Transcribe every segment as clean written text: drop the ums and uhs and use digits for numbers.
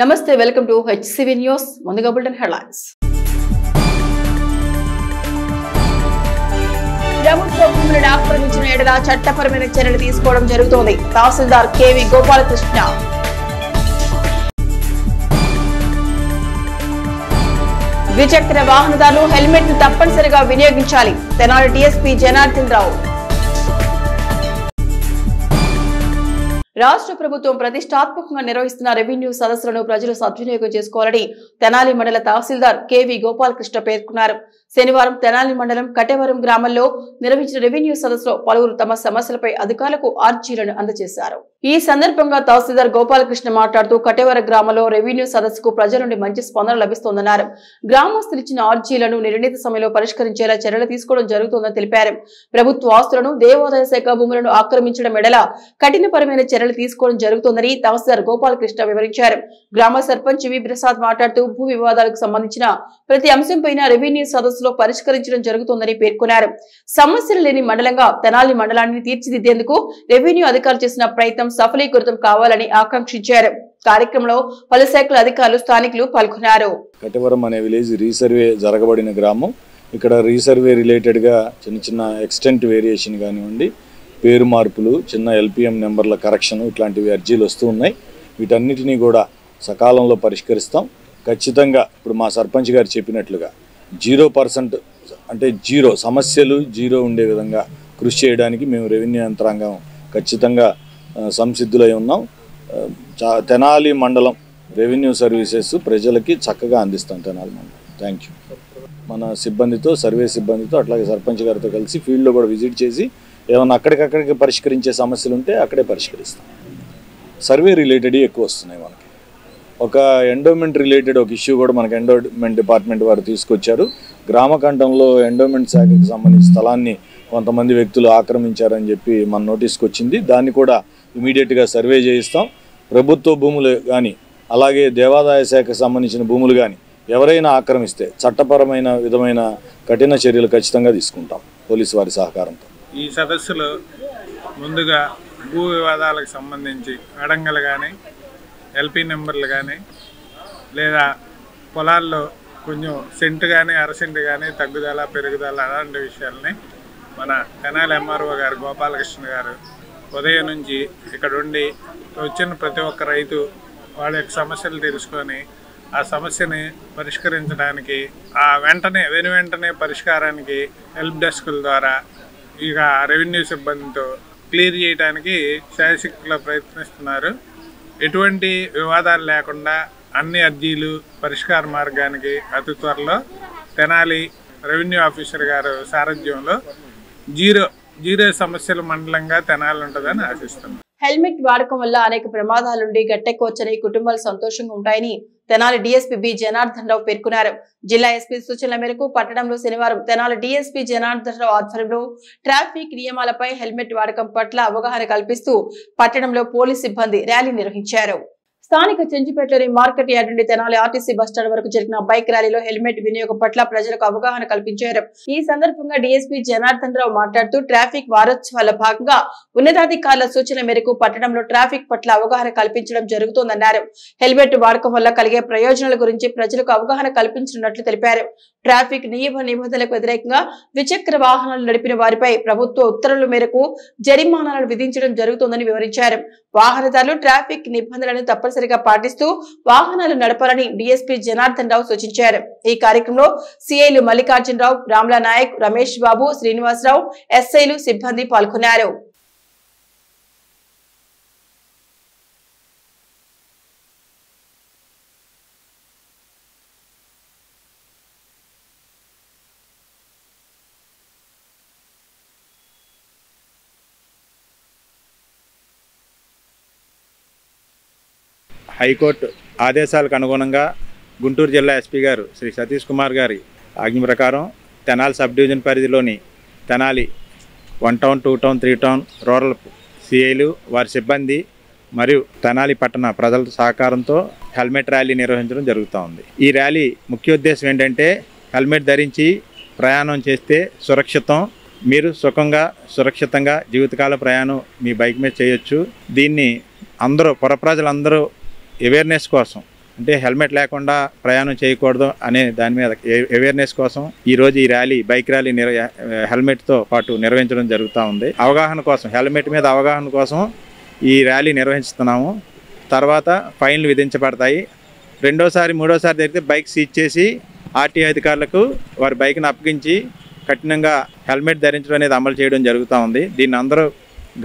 నమస్తే welcome to HCV news. ముందుగా bulletin headlines. ప్రభుత్వ భూములను ఆక్రమించిన ఎడల చట్టపరమైన చర్యలు తీసుకోవడం జరుగుతోంది. తహసీల్దార్ కేవి గోపాలకృష్ణ. ద్విచక్ర వాహనదారులు హెల్మెట్ ను తప్పనిసరిగా వినియోగించాలి. తెనాలి డీఎస్పీ జనార్దన్ రావు. రాష్ట్ర ప్రభుత్వం ప్రతిష్టాత్మకంగా నిర్వహిస్తున్న రెవెన్యూ సదస్సులను ప్రజలు సద్వినియోగం చేసుకోవాలని తెనాలి మండల తహసీల్దార్ కేవి గోపాలకృష్ణ పేర్కొన్నారు. శనివారం తెనాలి మండలం కటేవరం గ్రామంలో నిర్వహించిన రెవెన్యూ సదస్సులో పలువురు తమ సమస్యలపై అధికారులకు అర్జీలను అందజేశారు. ఈ సందర్భంగా తహసీల్దార్ గోపాలకృష్ణ మాట్లాడుతూ కటేవర గ్రామంలో రెవెన్యూ సదస్సుకు ప్రజల నుండి మంచి స్పందన లభిస్తోందన్నారు. గ్రామస్తులు ఇచ్చిన అర్జీలను నిర్ణీత సమయంలో పరిష్కరించేలా చర్యలు తీసుకోవడం జరుగుతోందని తెలిపారు. ప్రభుత్వ ఆస్తులను దేవాదాయ శాఖ భూములను ఆక్రమించడం ఎడల కఠినపరమైన చర్యలు తీసుకోవడం జరుగుతోందని తహసీల్దార్ గోపాలకృష్ణ వివరించారు. గ్రామ సర్పంచ్ వి ప్రసాద్ మాట్లాడుతూ భూ వివాదాలకు సంబంధించిన ప్రతి అంశంపైన రెవెన్యూ సదస్సులో పరిష్కరించడం జరుగుతోందని పేర్కొన్నారు. సమస్యలు లేని మండలంగా తెనాలి మండలాన్ని తీర్చిదిద్దేందుకు రెవెన్యూ అధికారులు చేసిన ప్రయత్నం సఫలీకృతం కావాలని ఆకాంక్షించారు. కార్యక్రమంలో పలు శాఖల అధికారులు స్థానికులు పాల్గొన్నారు. కటేవరం అనే విలేజ్ రీసర్వే జరగబడిన గ్రామం. ఇక్కడ రీసర్వే రిలేటెడ్ గా చిన్న ఎక్స్టెంట్ వేరియేషన్ కానివ్వండి, పేరు మార్పులు, చిన్న ఎల్పిఎం నెంబర్ల కరెక్షన్ ఇట్లాంటివి అర్జీలు వస్తూ ఉన్నాయి. వీటన్నిటినీ కూడా సకాలంలో పరిష్కరిస్తాం. ఖచ్చితంగా ఇప్పుడు మా సర్పంచ్ గారు చెప్పినట్లుగా 0% అంటే సమస్యలు జీరో ఉండే విధంగా కృషి చేయడానికి మేము రెవెన్యూ యంత్రాంగం ఖచ్చితంగా సంసిద్ధులై ఉన్నాం. తెనాలి మండలం రెవెన్యూ సర్వీసెస్ ప్రజలకి చక్కగా అందిస్తాం. తెనాలి మండలం థ్యాంక్ యూ. మన సిబ్బందితో, సర్వే సిబ్బందితో, అట్లాగే సర్పంచ్ గారితో కలిసి ఫీల్డ్లో కూడా విజిట్ చేసి ఏమన్నా అక్కడికక్కడికి పరిష్కరించే సమస్యలు ఉంటే అక్కడే పరిష్కరిస్తాం. సర్వే రిలేటెడ్ ఎక్కువ వస్తున్నాయి మనకి. ఒక ఎండోమెంట్ రిలేటెడ్ ఒక ఇష్యూ కూడా మనకి ఎండోమెంట్ డిపార్ట్మెంట్ వారు తీసుకొచ్చారు. గ్రామకంఠంలో ఎండోమెంట్ శాఖకి సంబంధించిన స్థలాన్ని కొంతమంది వ్యక్తులు ఆక్రమించారని చెప్పి మన నోటీస్కి వచ్చింది. దాన్ని కూడా ఇమీడియట్గా సర్వే చేయిస్తాం. ప్రభుత్వ భూములు కానీ అలాగే దేవాదాయ శాఖకు సంబంధించిన భూములు కానీ ఎవరైనా ఆక్రమిస్తే చట్టపరమైన విధమైన కఠిన చర్యలు ఖచ్చితంగా తీసుకుంటాం పోలీసు వారి సహకారంతో. ఈ సదస్సులో ముందుగా భూ వివాదాలకు సంబంధించి అడంగలు కానీ, ఎల్పీ నెంబర్లు కానీ, లేదా పొలాల్లో కొంచెం సెంటు కానీ అరసెంటు కానీ తగ్గుదల పెరుగుదల అలాంటి విషయాలని మన తెనాలి ఎంఆర్ఓ గారు గోపాలకృష్ణ గారు ఉదయం నుంచి ఇక్కడ ఉండి వచ్చిన ప్రతి ఒక్క రైతు వాళ్ళ యొక్క సమస్యలు తెలుసుకొని ఆ సమస్యని పరిష్కరించడానికి వెంటనే పరిష్కారానికి హెల్ప్ డెస్కుల ద్వారా ఇక రెవెన్యూ సిబ్బందితో క్లియర్ చేయడానికి శాయశక్తిలో ప్రయత్నిస్తున్నారు. ఎటువంటి వివాదాలు లేకుండా అన్ని అర్జీలు పరిష్కార మార్గానికి అతి త్వరలో తెనాలి రెవెన్యూ ఆఫీసర్ గారు సారథ్యంలో జీరో సమస్యల మండలంగా తెనాలి ఉంటుందని ఆశిస్తున్నాం. హెల్మెట్ వాడకం వల్ల అనేక ప్రమాదాల నుండి గట్టెక్కవచ్చని, కుటుంబాలు సంతోషంగా ఉంటాయని తెనాలి డీఎస్పీ బి జనార్దన్ రావు పేర్కొన్నారు. జిల్లా ఎస్పీ సూచనల మేరకు పట్టణంలో శనివారం తెనాలి డీఎస్పీ జనార్దన్ రావు ఆధ్వర్యంలో ట్రాఫిక్ నియమాలపై హెల్మెట్ వాడకం పట్ల అవగాహన కల్పిస్తూ పట్టణంలో పోలీస్ సిబ్బంది ర్యాలీ నిర్వహించారు. స్థానిక చెంచిపేటలోని మార్కెట్ యార్డ్ నుండి తెనాలి ఆర్టీసీ బస్టాండ్ వరకు జరిగిన బైక్ ర్యాలీలో హెల్మెట్ వినియోగం పట్ల ప్రజలకు అవగాహన కల్పించారు. ఈ సందర్భంగా డీఎస్పీ జనార్దన్ రావు మాట్లాడుతూ ట్రాఫిక్ వారోత్సవాల భాగంగా ఉన్నతాధికారుల సూచన మేరకు పట్టణంలో ట్రాఫిక్ పట్ల అవగాహన కల్పించడం జరుగుతోందన్నారు. హెల్మెట్ వాడకం వల్ల కలిగే ప్రయోజనాల గురించి ప్రజలకు అవగాహన కల్పించనున్నట్లు తెలిపారు. ట్రాఫిక్ నియమ నిబంధనలకు వ్యతిరేకంగా ద్విచక్ర వాహనాలు నడిపిన వారిపై ప్రభుత్వ ఉత్తర్వుల మేరకు జరిమానాలను విధించడం జరుగుతోందని వివరించారు. వాహనదారులు ట్రాఫిక్ నిబంధనలను తప్పనిసరిగా పాటిస్తూ వాహనాలు నడపాలని డీఎస్పీ జనార్దన్ రావు సూచించారు. ఈ కార్యక్రమంలో సిఐలు మల్లికార్జునరావు, రామ్లా నాయక్, రమేష్ బాబు, శ్రీనివాసరావు, ఎస్ఐలు, సిబ్బంది పాల్గొన్నారు. హైకోర్టు ఆదేశాలకు అనుగుణంగా గుంటూరు జిల్లా ఎస్పీ గారు శ్రీ సతీష్ కుమార్ గారి ఆజ్ఞ ప్రకారం తెనాలి సబ్ డివిజన్ పరిధిలోని Tenali 1 town, 2 town, 3 town rural సిఐలు, వారి సిబ్బంది మరియు తెనాలి పట్టణ ప్రజల సహకారంతో హెల్మెట్ ర్యాలీ నిర్వహించడం జరుగుతూ ఉంది. ఈ ర్యాలీ ముఖ్య ఉద్దేశం ఏంటంటే హెల్మెట్ ధరించి ప్రయాణం చేస్తే సురక్షితం, మీరు సురక్షితంగా జీవితకాల ప్రయాణం మీ బైక్ మీద చేయొచ్చు. దీన్ని అందరూ పుర ప్రజలందరూ అవేర్నెస్ కోసం అంటే హెల్మెట్ లేకుండా ప్రయాణం చేయకూడదు అనే దాని మీద అవేర్నెస్ కోసం ఈరోజు ఈ ర్యాలీ బైక్ ర్యాలీ హెల్మెట్తో పాటు నిర్వహించడం జరుగుతూ ఉంది. అవగాహన కోసం, హెల్మెట్ మీద అవగాహన కోసం ఈ ర్యాలీ నిర్వహిస్తున్నాము. తర్వాత ఫైన్లు విధించబడతాయి. రెండోసారి మూడోసారి జరిగితే బైక్ సీజ్ చేసి ఆర్టీఐ అధికారులకు వారి బైక్ను అప్పగించి కఠినంగా హెల్మెట్ ధరించడం అనేది అమలు చేయడం జరుగుతూ ఉంది. దీన్ని అందరూ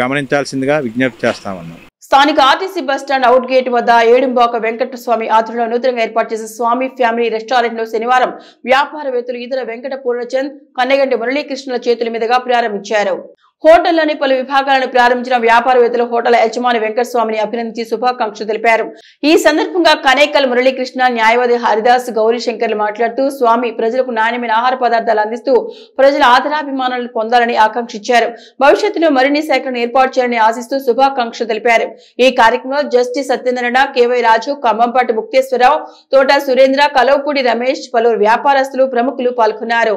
గమనించాల్సిందిగా విజ్ఞప్తి చేస్తామన్నాం. స్థానిక ఆర్టీసీ బస్టాండ్ అవుట్ గేట్ వద్ద ఏడుంబాక వెంకటస్వామి ఆధ్వర్యంలో నూతనంగా ఏర్పాటు చేసిన స్వామి ఫ్యామిలీ రెస్టారెంట్ ను శనివారం వ్యాపారవేత్తలు ఈదర వెంకట పూర్ణచంద్, కన్నెగంటి మురళీకృష్ణుల చేతుల మీదుగా ప్రారంభించారు. హోటల్లోని పలు విభాగాలను ప్రారంభించిన వ్యాపారవేత్తలు హోటల్ యజమాని వెంకటస్వామిని అభినందించి శుభాకాంక్షలు తెలిపారు. ఈ సందర్భంగా కనేకల్ మురళీకృష్ణ, న్యాయవాది హరిదాస్, గౌరీశంకర్లు మాట్లాడుతూ స్వామి ప్రజలకు నాణ్యమైన ఆహార పదార్థాలు అందిస్తూ ప్రజల ఆదరాభిమానాలను పొందాలని ఆకాంక్షించారు. భవిష్యత్తులో మరిన్ని శాఖలను ఏర్పాటు చేయాలని ఆశిస్తూ శుభాకాంక్షలు తెలిపారు. ఈ కార్యక్రమంలో జస్టిస్ సత్యనారాయణ, కేవై రాజు, కంబంపాటి ముక్తేశ్వరరావు, తోట సురేంద్ర, కలవపూడి రమేష్, పలువురు వ్యాపారస్తులు, ప్రముఖులు పాల్గొన్నారు.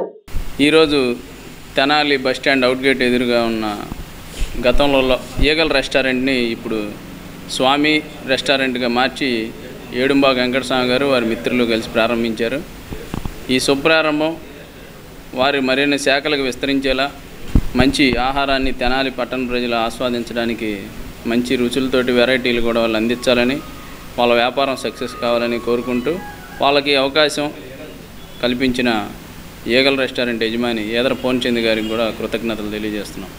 ఈరోజు తెనాలి బస్టాండ్ అవుట్గేట్ ఎదురుగా ఉన్న గతంలో ఈగల్ రెస్టారెంట్ని ఇప్పుడు స్వామి రెస్టారెంట్గా మార్చి ఏడుంబాక వెంకటస్వామి గారు వారి మిత్రులు కలిసి ప్రారంభించారు. ఈ శుభప్రారంభం వారి మరిన్ని శాఖలకు విస్తరించేలా, మంచి ఆహారాన్ని తెనాలి పట్టణ ప్రజలు ఆస్వాదించడానికి మంచి రుచులతోటి వెరైటీలు కూడా వాళ్ళు అందించాలని, వాళ్ళ వ్యాపారం సక్సెస్ కావాలని కోరుకుంటూ వాళ్ళకి అవకాశం కల్పించిన ఈగల్ రెస్టారెంట్ యజమాని ఈదర పూర్ణచంద్ గారికి కూడా కృతజ్ఞతలు తెలియజేస్తున్నాం.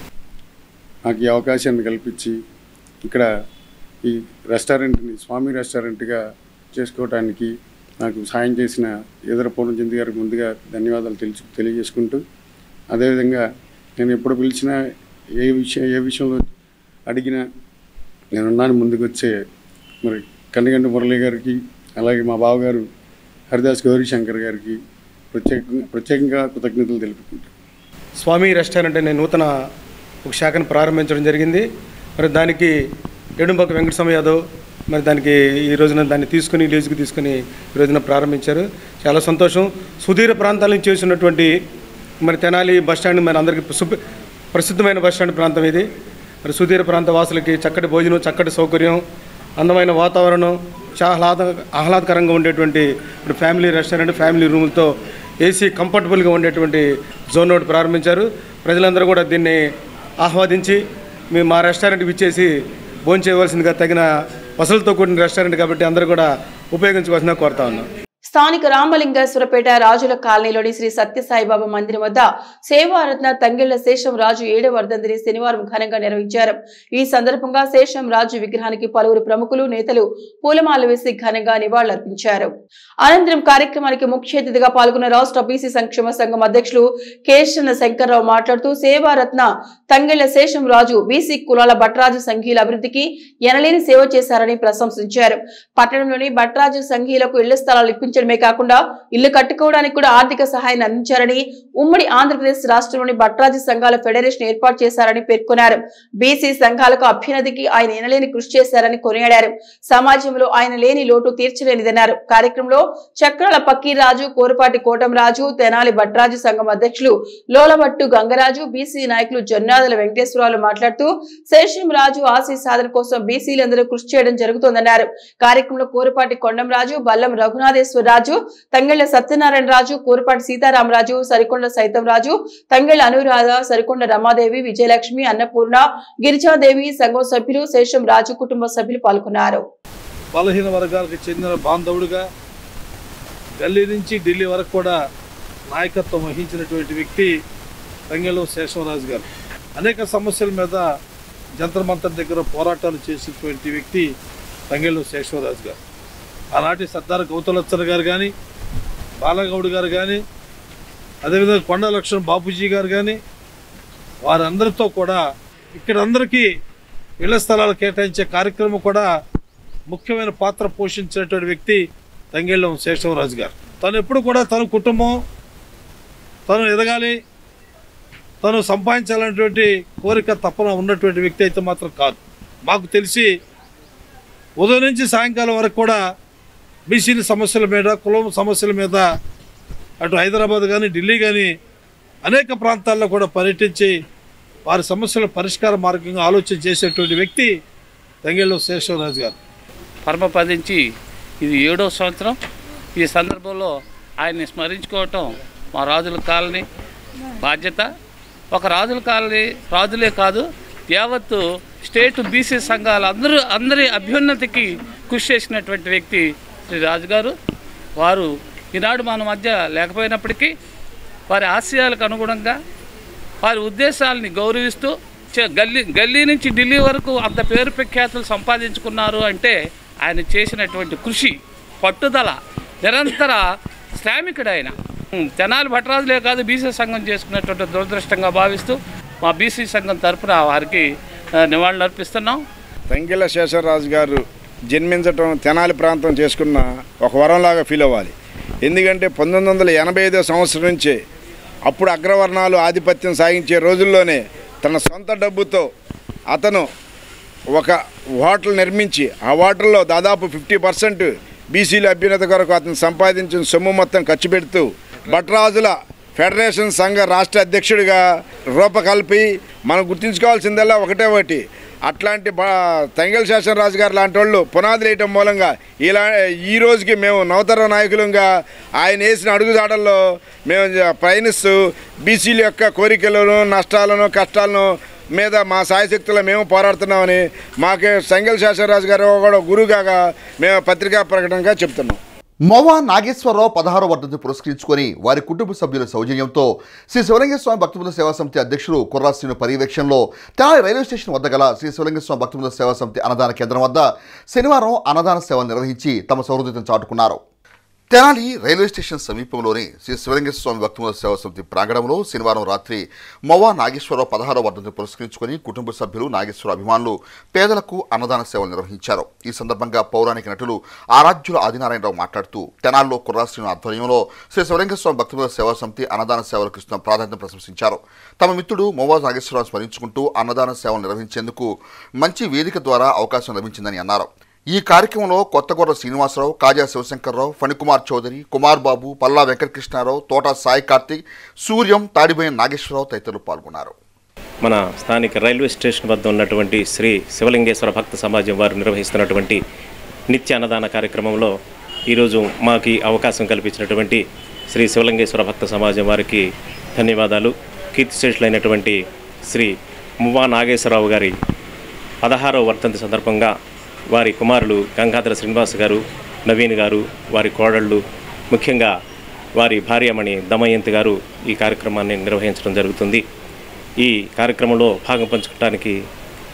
నాకు ఈ అవకాశాన్ని కల్పించి ఇక్కడ ఈ రెస్టారెంట్ని స్వామి రెస్టారెంట్గా చేసుకోవడానికి నాకు సాయం చేసిన ఈదర పూర్ణచంద్ గారికి ముందుగా ధన్యవాదాలు తెలియజేసుకుంటూ, అదేవిధంగా నేను ఎప్పుడు పిలిచినా ఏ విషయంలో అడిగినా నేనున్నాను ముందుకు వచ్చే మరి కన్నెగంటి మురళి గారికి, అలాగే మా బావగారు హరిదాస్ గౌరీశంకర్ గారికి ప్రత్యేకంగా కృతజ్ఞతలు తెలుపుకుంటాను. స్వామి రెస్టారెంట్ అనే నూతన ఒక శాఖను ప్రారంభించడం జరిగింది. మరి దానికి ఏడుంబాక వెంకటస్వామి యాదవ్ మరి దానికి ఈ రోజున దాన్ని తీసుకుని లీజుకు తీసుకుని ఈ రోజున ప్రారంభించారు. చాలా సంతోషం. సుదూర ప్రాంతాల నుంచి చేసినటువంటి మరి తెనాలి బస్టాండ్ మరి అందరికీ ప్రసిద్ధమైన బస్టాండ్ ప్రాంతం ఇది. మరి సుదూర ప్రాంత వాసులకి చక్కటి భోజనం, చక్కటి సౌకర్యం, అందమైన వాతావరణం, చాలా ఆహ్లాదకరంగా ఉండేటువంటి ఇప్పుడు ఫ్యామిలీ రెస్టారెంట్, ఫ్యామిలీ రూములతో ఏసీ కంఫర్టబుల్గా ఉండేటువంటి జోన్ ఒకటి ప్రారంభించారు. ప్రజలందరూ కూడా దీన్ని ఆహ్వాదించి మేము మా రెస్టారెంట్కి ఇచ్చేసి భోజనం చేయవలసిందిగా తగిన వసతులతో కూడిన రెస్టారెంట్ కాబట్టి అందరూ కూడా ఉపయోగించుకోవాల్సిందిగా కోరుతా ఉన్నాం. స్థానిక రామలింగేశ్వరపేట రాజుల కాలనీలోని శ్రీ సత్యసాయిబాబా మందిరం వద్ద సేవారత్న తంగెళ్ల శేషం రాజు 7వ వర్ధంతిని శనివారం ఘనంగా నిర్వహించారు. ఈ సందర్భంగా శేషం రాజు విగ్రహానికి పలువురు ప్రముఖులు, నేతలు పూలమాల వేసి ఘనంగా నివాళులర్పించారు. అనంతరం కార్యక్రమానికి ముఖ్య అతిథిగా పాల్గొన్న రాష్ట్ర బీసీ సంక్షేమ సంఘం అధ్యక్షులు కేశన శంకర్రావు మాట్లాడుతూ సేవారత్న తంగెళ్ల శేషం రాజు బీసీ కులాల భట్రాజు సంఘీల అభివృద్ధికి ఎనలేని సేవ చేశారని ప్రశంసించారు. పట్టణంలోని భట్రాజు సంఘీలకు ఇళ్ల స్థలాలు ఇప్పించడమే కాకుండా ఇల్లు కట్టుకోవడానికి కూడా ఆర్థిక సహాయాన్ని అందించారని, ఉమ్మడి ఆంధ్రప్రదేశ్ రాష్ట్రంలోని భట్రాజు సంఘాల ఫెడరేషన్ ఏర్పాటు చేశారని పేర్కొన్నారు. బీసీ సంఘాలకు అభ్యున్నతికి ఆయన ఎనలేని కృషి చేశారని కొనియాడారు. సమాజంలో ఆయన లేని లోటు తీర్చలేనిదన్నారు. కార్యక్రమంలో చక్రాల పక్కీరాజు, కోరపాటి కోటంరాజు, తెనాలి భట్రాజు సంఘం అధ్యక్షులు లోలభట్టు గంగరాజు, బీసీ నాయకులు జొన్నాదల వెంకటేశ్వరరావు మాట్లాడుతూ శేషం రాజు ఆశీ సాధన కోసం బీసీలందరూ కృషి చేయడం జరుగుతోందన్నారు. కార్యక్రమంలో కోరపాటి కొండంరాజు, బల్లం రఘునాథేశ్వరరాజు, తంగెళ్ల సత్యనారాయణ రాజు, కోరపాటి సీతారామరాజు, సరికొండ సైతంరాజు, తంగెళ్ల అనురాధ, సరికొండ రమాదేవి, విజయలక్ష్మి, అన్నపూర్ణ, గిరిజాదేవి సంఘం సభ్యులు, శేషం రాజు కుటుంబ సభ్యులు పాల్గొన్నారు. బలహీన వర్గాలకు చెందిన బాంధవుడిగా గల్లీ నుంచి ఢిల్లీ వరకు కూడా నాయకత్వం వహించినటువంటి వ్యక్తి తంగెళ్ల శేషంరాజు గారు. అనేక సమస్యల మీద జంతర్ మంతర్ దగ్గర పోరాటాలు చేసినటువంటి వ్యక్తి తంగెళ్ల శేషంరాజు గారు. ఆనాటి సర్దార్ గౌతలచ్చర్ గారు కానీ, బాలగౌడ్ గారు కానీ, అదేవిధంగా కొండ లక్ష్మణ్ బాపూజీ గారు కానీ, వారందరితో కూడా ఇక్కడ అందరికీ ఇళ్ల స్థలాలు కేటాయించే కార్యక్రమం కూడా ముఖ్యమైన పాత్ర పోషించినటువంటి వ్యక్తి తంగెళ్ల శేషంరాజు గారు. తను ఎప్పుడు కూడా తన కుటుంబం తను ఎదగాలి, తను సంపాదించాలనేటువంటి కోరిక తప్పన ఉన్నటువంటి వ్యక్తి అయితే మాత్రం కాదు. మాకు తెలిసి ఉదయం నుంచి సాయంకాలం వరకు కూడా బీసీల సమస్యల మీద, కులం సమస్యల మీద అటు హైదరాబాద్ కానీ ఢిల్లీ కానీ అనేక ప్రాంతాల్లో కూడా పర్యటించి వారి సమస్యల పరిష్కార మార్గంగా ఆలోచన చేసేటువంటి వ్యక్తి తంగెళ్ల శేషంరాజు గారు. పరమపదించి ఇది 7వ సంవత్సరం. ఈ సందర్భంలో ఆయన్ని స్మరించుకోవటం మా రాజుల కాలనీ బాధ్యత. ఒక రాజుల కాలనీ రాజులే కాదు, యావత్తు స్టేట్ బీసీ సంఘాలు అందరి అభ్యున్నతికి కృషి చేసినటువంటి వ్యక్తి శ్రీ రాజు గారు. వారు ఈనాడు మన మధ్య లేకపోయినప్పటికీ వారి ఆశయాలకు అనుగుణంగా వారి ఉద్దేశాలని గౌరవిస్తూ గల్లీ నుంచి ఢిల్లీ వరకు అంత పేరు ప్రఖ్యాతులు సంపాదించుకున్నారు అంటే ఆయన చేసినటువంటి కృషి, పట్టుదల, నిరంతర శ్రామికుడు ఆయన. తెనాలి భట్టరాజులే కాదు, బీసీ సంఘం చేసుకున్నటువంటి దురదృష్టంగా భావిస్తూ మా బీసీ సంఘం తరఫున వారికి నివాళులు అర్పిస్తున్నాం. తంగెళ్ళ శేషరాజు గారు జన్మించటం తెనాలి ప్రాంతం చేసుకున్న ఒక వరంలాగా ఫీల్ అవ్వాలి. ఎందుకంటే 1985 సంవత్సరం నుంచే అప్పుడు అగ్రవర్ణాలు ఆధిపత్యం సాగించే రోజుల్లోనే తన సొంత డబ్బుతో అతను ఒక హోటల్ నిర్మించి ఆ హోటల్లో దాదాపు 50% బీసీల అభ్యున్నత కొరకు అతను సంపాదించిన సొమ్ము మొత్తం ఖర్చు పెడుతూ భట్టరాజుల ఫెడరేషన్ సంఘ రాష్ట్ర అధ్యక్షుడిగా రూపకల్పి మనం గుర్తుంచుకోవాల్సిందల్లా ఒకటి అట్లాంటి తంగెళ్ళ శేషరాజు గారు లాంటి వాళ్ళు పునాదులు వేయటం మూలంగా ఈ రోజుకి మేము నవతర నాయకులుగా ఆయన వేసిన అడుగుజాడల్లో మేము పయనిస్తూ బీసీల యొక్క కోరికలను, నష్టాలను, కష్టాలను మీద మా సాయశక్తుల్లో మేము పోరాడుతున్నామని మాకే తంగెళ్ళ శేషరాజు గారు కూడా గురువుగా మేము పత్రికా ప్రకటనగా చెప్తున్నాం. మోవా నాగేశ్వరరావు 16వ వర్ధంతి పురస్కరించుకొని వారి కుటుంబ సభ్యుల సౌజన్యంతో శ్రీ శివలింగ స్వామి భక్తబృంద సేవా సమితి అధ్యక్షులు కుర్రాశ్రీను పర్యవేక్షణలో తెనాలి రైల్వే స్టేషన్ వద్ద గల శ్రీ శివలింగ స్వామి భక్తబృంద సేవా సమితి అన్నదాన కేంద్రం వద్ద శనివారం అన్నదాన సేవలు నిర్వహించి తమ సౌహృదయతను చాటుకున్నారు. తెనాలి రైల్వే స్టేషన్ సమీపంలోని శ్రీ శివలింగ స్వామి భక్తబృంద సేవా సమితి ప్రాంగణంలో శనివారం రాత్రి మోవా నాగేశ్వరరావు 16వ వర్ధంతిని పురస్కరించుకొని కుటుంబ సభ్యులు, నాగేశ్వర అభిమానులు పేదలకు అన్నదాన సేవలు నిర్వహించారు. ఈ సందర్భంగా పౌరాణిక నటులు ఆరాధ్యుల ఆదినారాయణరావు మాట్లాడుతూ తెనాలిలో కుర్రాశ్రీను ఆధ్వర్యంలో శ్రీ శివలింగ స్వామి భక్తబృంద సేవా సమితి అన్నదాన సేవలకు ఇస్తున్న ప్రాధాన్యతను ప్రశంసించారు. తమ మిత్రుడు మోవా నాగేశ్వరరావు స్మరించుకుంటూ అన్నదాన సేవలు నిర్వహించేందుకు మంచి వేదిక ద్వారా అవకాశం లభించిందని అన్నారు. ఈ కార్యక్రమంలో కొత్తగొర్ర శ్రీనివాసరావు, కాజా శివశంకర్రావు, ఫణికుమార్ చౌదరి, కుమార్ బాబు, పల్లా వెంకటకృష్ణారావు, తోట సాయి కార్తిక్, సూర్యం, తాడిబోయిన నాగేశ్వరరావు తదితరులు పాల్గొన్నారు. మన స్థానిక రైల్వే స్టేషన్ వద్ద ఉన్నటువంటి శ్రీ శివలింగేశ్వర భక్త సమాజం వారు నిర్వహిస్తున్నటువంటి నిత్య అన్నదాన కార్యక్రమంలో ఈరోజు మాకు అవకాశం కల్పించినటువంటి శ్రీ శివలింగేశ్వర భక్త సమాజం వారికి ధన్యవాదాలు. కీర్తిశేషులైనటువంటి శ్రీ మువ్వా నాగేశ్వరరావు గారి 16వ వర్ధంతి సందర్భంగా వారి కుమారులు గంగాధర శ్రీనివాస్ గారు, నవీన్ గారు, వారి కోడళ్ళు, ముఖ్యంగా వారి భార్యమణి దమయంతి గారు ఈ కార్యక్రమాన్ని నిర్వహించడం జరుగుతుంది. ఈ కార్యక్రమంలో భాగం పంచుకోవడానికి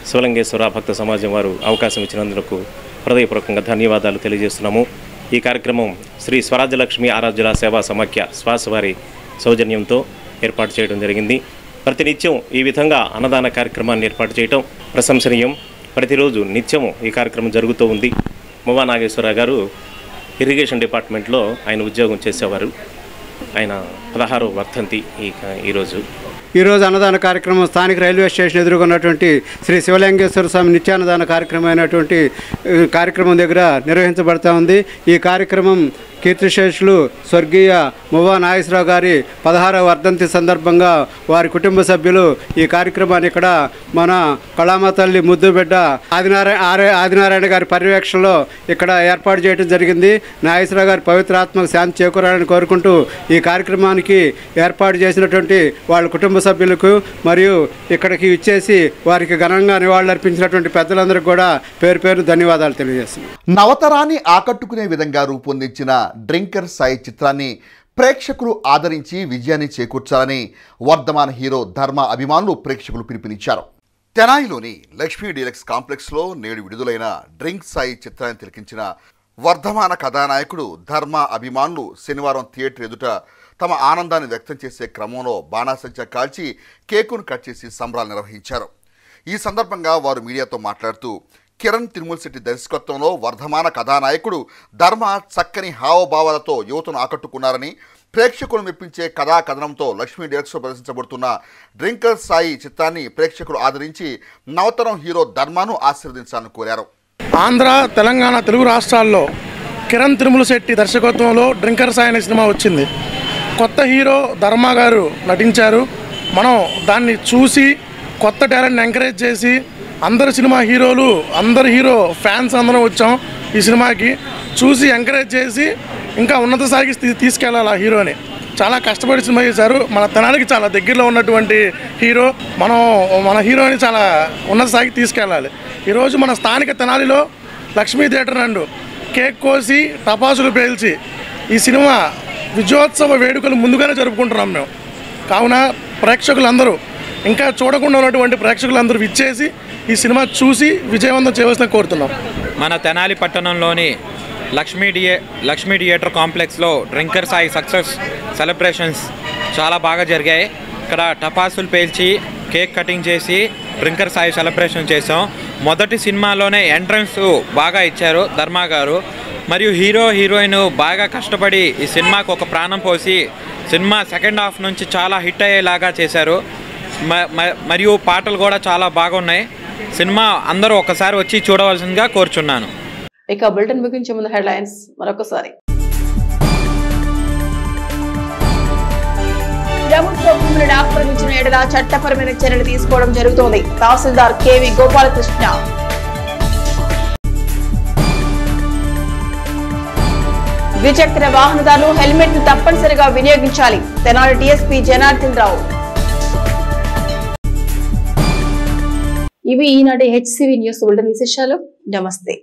శివలింగేశ్వర భక్త సమాజం వారు అవకాశం ఇచ్చినందుకు హృదయపూర్వకంగా ధన్యవాదాలు తెలియజేస్తున్నాము. ఈ కార్యక్రమం శ్రీ స్వరాజ్యలక్ష్మి ఆరాధ్యుల సేవా సమాఖ్య శ్వాస వారి సౌజన్యంతో ఏర్పాటు చేయడం జరిగింది. ప్రతినిత్యం ఈ విధంగా అన్నదాన కార్యక్రమాన్ని ఏర్పాటు చేయడం ప్రశంసనీయం. ప్రతిరోజు నిత్యము ఈ కార్యక్రమం జరుగుతూ ఉంది. మోవా నాగేశ్వరరావు గారు ఇరిగేషన్ డిపార్ట్మెంట్లో ఆయన ఉద్యోగం చేసేవారు. ఆయన 16వ వర్ధంతి ఈరోజు అన్నదాన కార్యక్రమం స్థానిక రైల్వే స్టేషన్ ఎదుర్కొన్నటువంటి శ్రీ శివలింగేశ్వర స్వామి నిత్యాన్నదాన కార్యక్రమం అయినటువంటి కార్యక్రమం దగ్గర నిర్వహించబడతా ఉంది. ఈ కార్యక్రమం కీర్తిశేషులు స్వర్గీయ మువ్వా నాగేశ్వరరావు గారి 16వ వర్ధంతి సందర్భంగా వారి కుటుంబ సభ్యులు ఈ కార్యక్రమాన్ని ఇక్కడ మన కళామ తల్లి ముద్దుబిడ్డ ఆదినారాయణ గారి పర్యవేక్షణలో ఇక్కడ ఏర్పాటు చేయడం జరిగింది. నాగేశ్వరరావు గారి పవిత్రాత్మకు శాంతి చేకూరాలని కోరుకుంటూ ఈ కార్యక్రమానికి ఏర్పాటు చేసినటువంటి వాళ్ళ కుటుంబ సభ్యులకు మరియు ఇక్కడికి ఇచ్చేసి వారికి ఘనంగా నివాళులర్పించినటువంటి పెద్దలందరికీ కూడా పేరు పేరు ధన్యవాదాలు తెలియజేస్తున్నాను. నవతరాన్ని ఆకట్టుకునే విధంగా రూపొందించిన డ్రింకర్ సాయి చిత్రాన్ని ప్రేక్షకులు ఆదరించి విజయాన్ని చేకూర్చాలని వర్ధమాన హీరో ధర్మ అభిమానులు ప్రేక్షకులు పిలుపునిచ్చారు. తెనాలిలోని లక్ష్మీ డీలక్స్ కాంప్లెక్స్లో నేడు విడుదలైన డ్రింక్ సాయి చిత్రాన్ని తిలకించిన వర్ధమాన కథానాయకుడు ధర్మ అభిమానులు శనివారం థియేటర్ ఎదుట తమ ఆనందాన్ని వ్యక్తం చేసే క్రమంలో బాణాసంచా కాల్చి కేకును కట్ చేసి సంబరాలు నిర్వహించారు. ఈ సందర్భంగా వారు మీడియాతో మాట్లాడుతూ కిరణ్ తిరుమల శెట్టి దర్శకత్వంలో వర్ధమాన కథానాయకుడు ధర్మ చక్కని హావభావాలతో యువతను ఆకట్టుకున్నారని, ప్రేక్షకులు మెప్పించే కథా కథనంతో లక్ష్మీ డీలక్స్లో ప్రదర్శించబడుతున్న డ్రింకర్ సాయి చిత్రాన్ని ప్రేక్షకులు ఆదరించి నవతరం హీరో ధర్మను ఆశీర్వదించాలని కోరారు. ఆంధ్ర, తెలంగాణ, తెలుగు రాష్ట్రాల్లో కిరణ్ తిరుమల శెట్టి దర్శకత్వంలో డ్రింకర్ సాయి అనే సినిమా వచ్చింది. కొత్త హీరో ధర్మ గారు నటించారు. మనం దాన్ని చూసి కొత్త టాలెంట్ని ఎంకరేజ్ చేసి అందరు సినిమా హీరోలు, అందరు హీరో ఫ్యాన్స్ అందరం వచ్చాం ఈ సినిమాకి. చూసి ఎంకరేజ్ చేసి ఇంకా ఉన్నత స్థాయికి తీసుకెళ్ళాలి ఆ హీరోని. చాలా కష్టపడి సినిమా చేశారు. మన తెనాలికి చాలా దగ్గరలో ఉన్నటువంటి హీరో. మన హీరోని చాలా ఉన్నత స్థాయికి తీసుకెళ్ళాలి. ఈరోజు మన స్థానిక తెనాలిలో లక్ష్మీ థియేటర్ నందు కేక్ కోసి టపాసులు పేల్చి ఈ సినిమా విజయోత్సవ వేడుకలు ముందుగానే జరుపుకుంటున్నాం మేము. కావున ప్రేక్షకులందరూ, ఇంకా చూడకుండా ఉన్నటువంటి ప్రేక్షకులందరూ విచ్చేసి ఈ సినిమా చూసి విజయవంతం చేయవలసిన కోరుతున్నాం. మన తెనాలి పట్టణంలోని లక్ష్మీ థియేటర్ కాంప్లెక్స్లో డ్రింకర్ సాయి సక్సెస్ సెలబ్రేషన్స్ చాలా బాగా జరిగాయి. ఇక్కడ టపాసులు పేల్చి కేక్ కటింగ్ చేసి డ్రింకర్ సాయి సెలబ్రేషన్ చేసాం. మొదటి సినిమాలోనే ఎంట్రన్స్ బాగా ఇచ్చారు ధర్మా గారు. మరియు హీరోయిన్ బాగా కష్టపడి ఈ సినిమాకు ఒక ప్రాణం పోసి సినిమా సెకండ్ హాఫ్ నుంచి చాలా హిట్ అయ్యేలాగా చేశారు. మరియు పాటలు కూడా చాలా బాగున్నాయి. సినిమా అందరూ ఒకసారి వచ్చి చూడవలసిందిగా కోరుచున్నాను. ఇక బులెటిన్ ముగించే ముందు హెడ్లైన్స్ మరొకసారి. ప్రభుత్వ భూములను ఆక్రమించిన ఎడల చట్టపరమైన చర్యలు తీసుకోవడం జరుగుతోంది. తహసీల్దార్ కేవి గోపాలకృష్ణ. ద్విచక్ర వాహనదారులు హెల్మెట్ ను తప్పనిసరిగా వినియోగించాలి. తెనాలి డీఎస్పీ జనార్దన్ రావు. ఇవి ఈనాటి హెచ్సివి న్యూస్ బులెటిన్ విశేషాలు. నమస్తే.